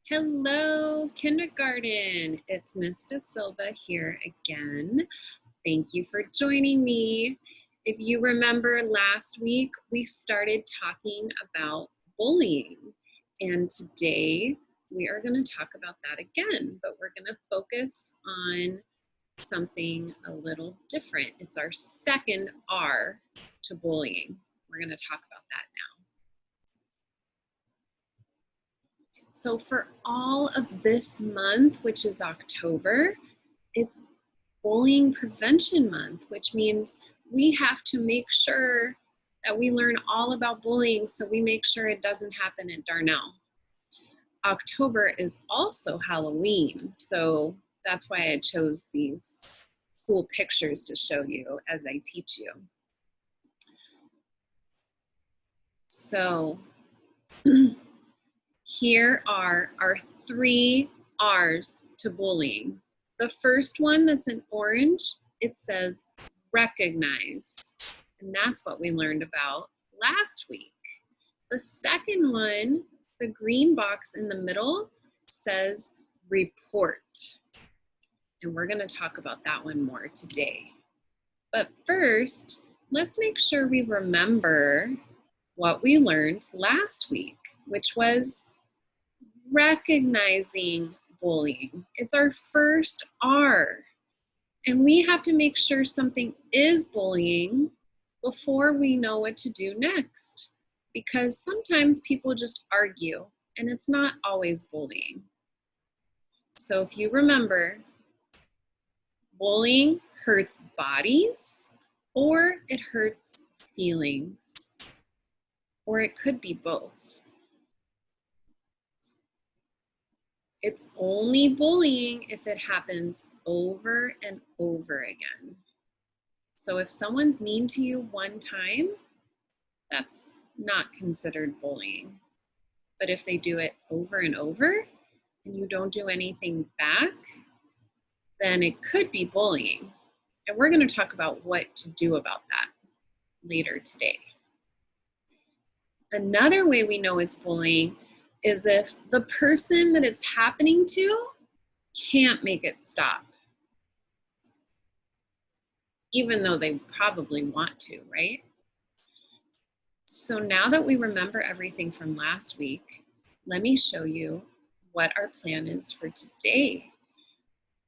Hello, kindergarten. It's Miss De Silva here again. Thank you for joining me. If you remember last week, we started talking about bullying. And today we are going to talk about that again, but we're going to focus on something a little different. It's our second R to bullying. We're going to talk about that now. So for all of this month, which is October, it's Bullying Prevention Month, which means we have to make sure that we learn all about bullying so we make sure it doesn't happen at Darnell. October is also Halloween, so that's why I chose these cool pictures to show you as I teach you. So here are our 3 R's to bullying. The first one that's in orange, it says recognize, and that's what we learned about last week. The second one, the green box in the middle, says report, and we're going to talk about that one more today. But first, let's make sure we remember what we learned last week, which was recognizing bullying. It's our first R. And we have to make sure something is bullying before we know what to do next. Because sometimes people just argue and it's not always bullying. So if you remember, bullying hurts bodies or it hurts feelings, or it could be both. It's only bullying if it happens over and over again. So if someone's mean to you one time, that's not considered bullying. But if they do it over and over and you don't do anything back, then it could be bullying. And we're going to talk about what to do about that later today. Another way we know it's bullying is if the person that it's happening to can't make it stop, even though they probably want to, right? So now that we remember everything from last week, let me show you what our plan is for today.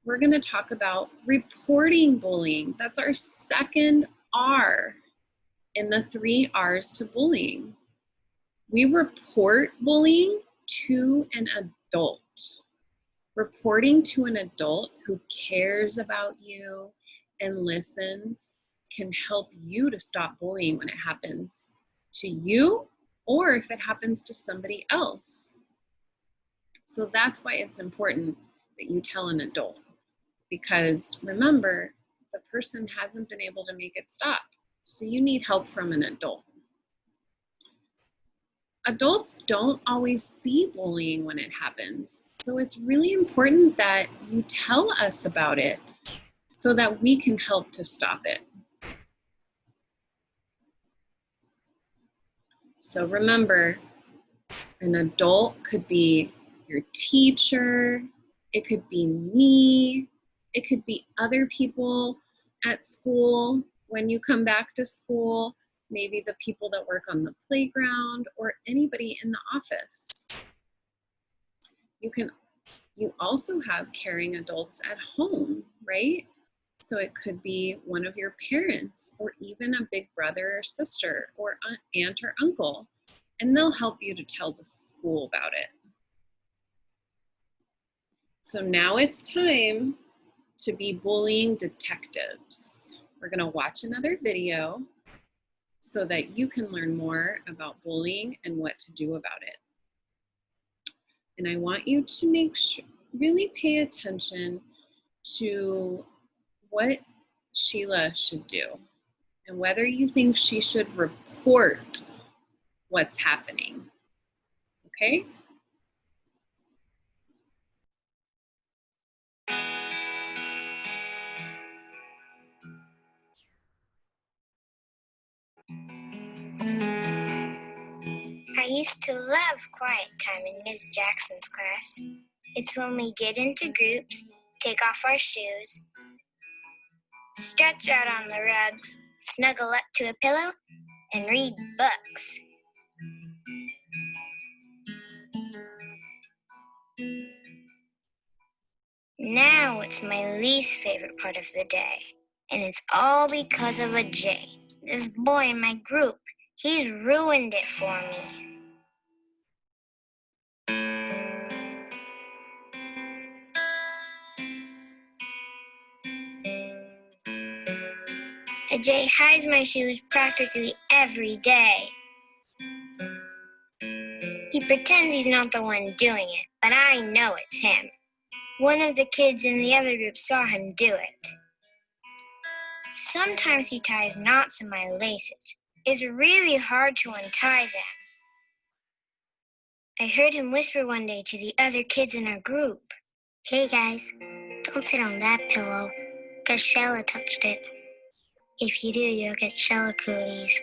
We're going to talk about reporting bullying. That's our second R in the 3 R's to bullying. We report bullying to an adult. Reporting to an adult who cares about you and listens can help you to stop bullying when it happens to you or if it happens to somebody else. So that's why it's important that you tell an adult, because remember, the person hasn't been able to make it stop. So you need help from an adult. Adults don't always see bullying when it happens. So it's really important that you tell us about it so that we can help to stop it. So remember, an adult could be your teacher, it could be me, it could be other people at school when you come back to school, maybe the people that work on the playground or anybody in the office. You also have caring adults at home, right? So it could be one of your parents or even a big brother or sister or aunt or uncle, and they'll help you to tell the school about it. So now it's time to be bullying detectives. We're going to watch another video so that you can learn more about bullying and what to do about it. And I want you to make sure, really pay attention to what Sheila should do and whether you think she should report what's happening. Okay? Are you used to love quiet time in Miss Jackson's class. It's when we get into groups, take off our shoes, stretch out on the rugs, snuggle up to a pillow, and read books. Now it's my least favorite part of the day, and it's all because of a Jay. This boy in my group, he's ruined it for me. A Jay hides my shoes practically every day. He pretends he's not the one doing it, but I know it's him. One of the kids in the other group saw him do it. Sometimes he ties knots in my laces. It's really hard to untie them. I heard him whisper one day to the other kids in our group, "Hey guys, don't sit on that pillow, 'cause Shella touched it. If you do, you'll get Shella cooties."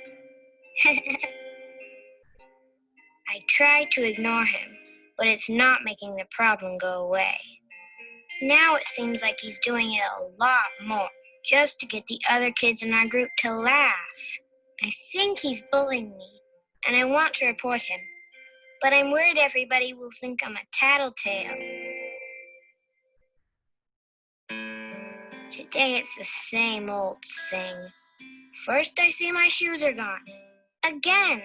I try to ignore him, but it's not making the problem go away. Now it seems like he's doing it a lot more, just to get the other kids in our group to laugh. I think he's bullying me, and I want to report him, but I'm worried everybody will think I'm a tattletale. Today it's the same old thing. First I see my shoes are gone. Again!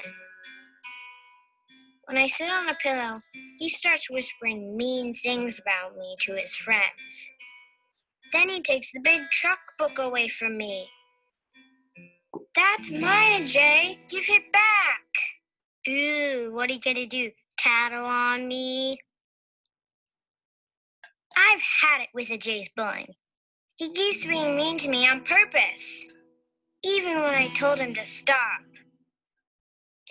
When I sit on a pillow, he starts whispering mean things about me to his friends. Then he takes the big truck book away from me. "That's mine, Jay. Give it back." "Ooh, what are you gonna do? Tattle on me?" I've had it with Jay's bullying. He keeps being mean to me on purpose, even when I told him to stop.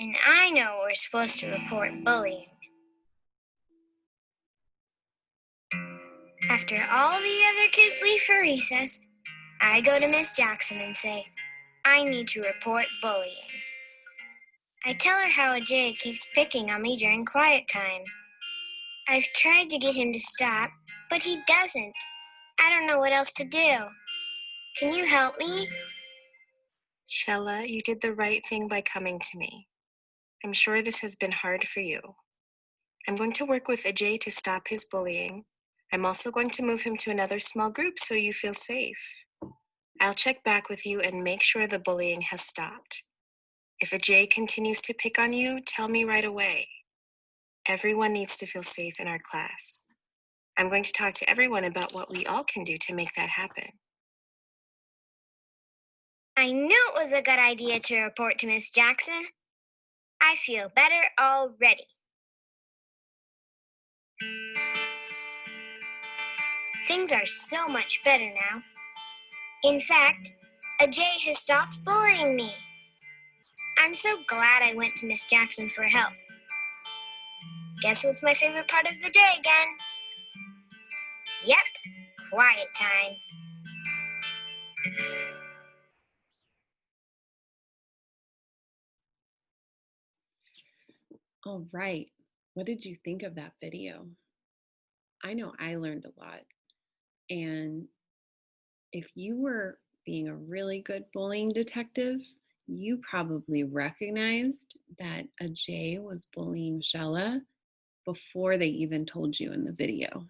And I know we're supposed to report bullying. After all the other kids leave for recess, I go to Miss Jackson and say, I need to report bullying. I tell her how Jay keeps picking on me during quiet time. I've tried to get him to stop, but he doesn't. I don't know what else to do. Can you help me? Shella, you did the right thing by coming to me. I'm sure this has been hard for you. I'm going to work with Ajay to stop his bullying. I'm also going to move him to another small group so you feel safe. I'll check back with you and make sure the bullying has stopped. If Ajay continues to pick on you, tell me right away. Everyone needs to feel safe in our class. I'm going to talk to everyone about what we all can do to make that happen. I knew it was a good idea to report to Miss Jackson. I feel better already. Things are so much better now. In fact, Ajay has stopped bullying me. I'm so glad I went to Miss Jackson for help. Guess what's my favorite part of the day again? Yep, quiet time. All right. What did you think of that video? I know I learned a lot. And if you were being a really good bullying detective, you probably recognized that Ajay was bullying Shella before they even told you in the video.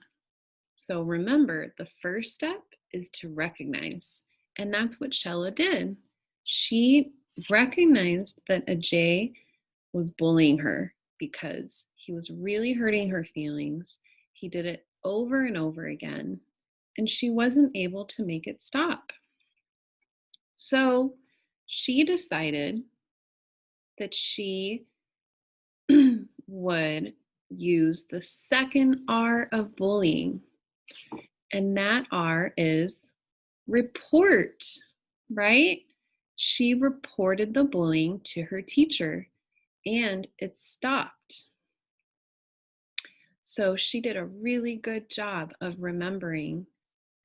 So remember, the first step is to recognize, and that's what Shella did. She recognized that Ajay was bullying her because he was really hurting her feelings. He did it over and over again, and she wasn't able to make it stop. So she decided that she would use the second R of bullying, and that R is report, right? She reported the bullying to her teacher, and it stopped. So she did a really good job of remembering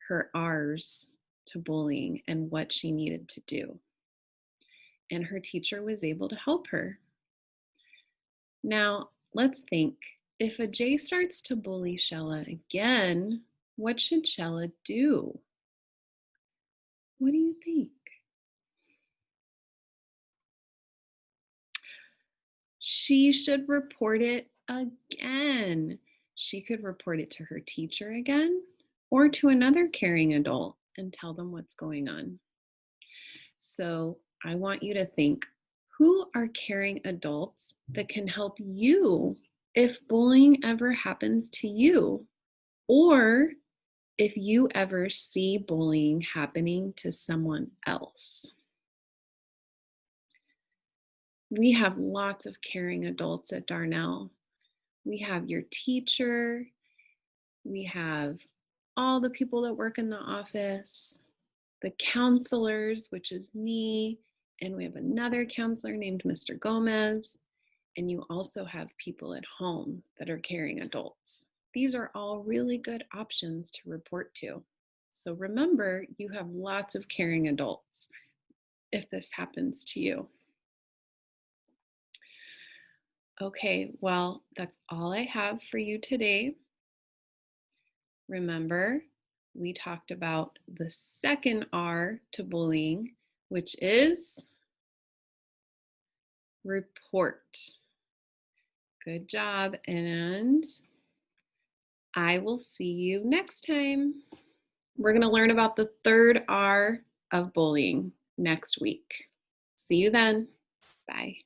her R's to bullying and what she needed to do. And her teacher was able to help her. Now, let's think. If a Jay starts to bully Shella again, what should Shella do? What do you think? She should report it again. She could report it to her teacher again or to another caring adult and tell them what's going on. So I want you to think, who are caring adults that can help you if bullying ever happens to you? Or if you ever see bullying happening to someone else? We have lots of caring adults at Darnell. We have your teacher, we have all the people that work in the office, the counselors, which is me, and we have another counselor named Mr. Gomez, and you also have people at home that are caring adults. These are all really good options to report to. So remember, you have lots of caring adults if this happens to you. Okay, well, that's all I have for you today. Remember, we talked about the second R to bullying, which is report. Good job, and I will see you next time. We're going to learn about the third R of bullying next week. See you then. Bye.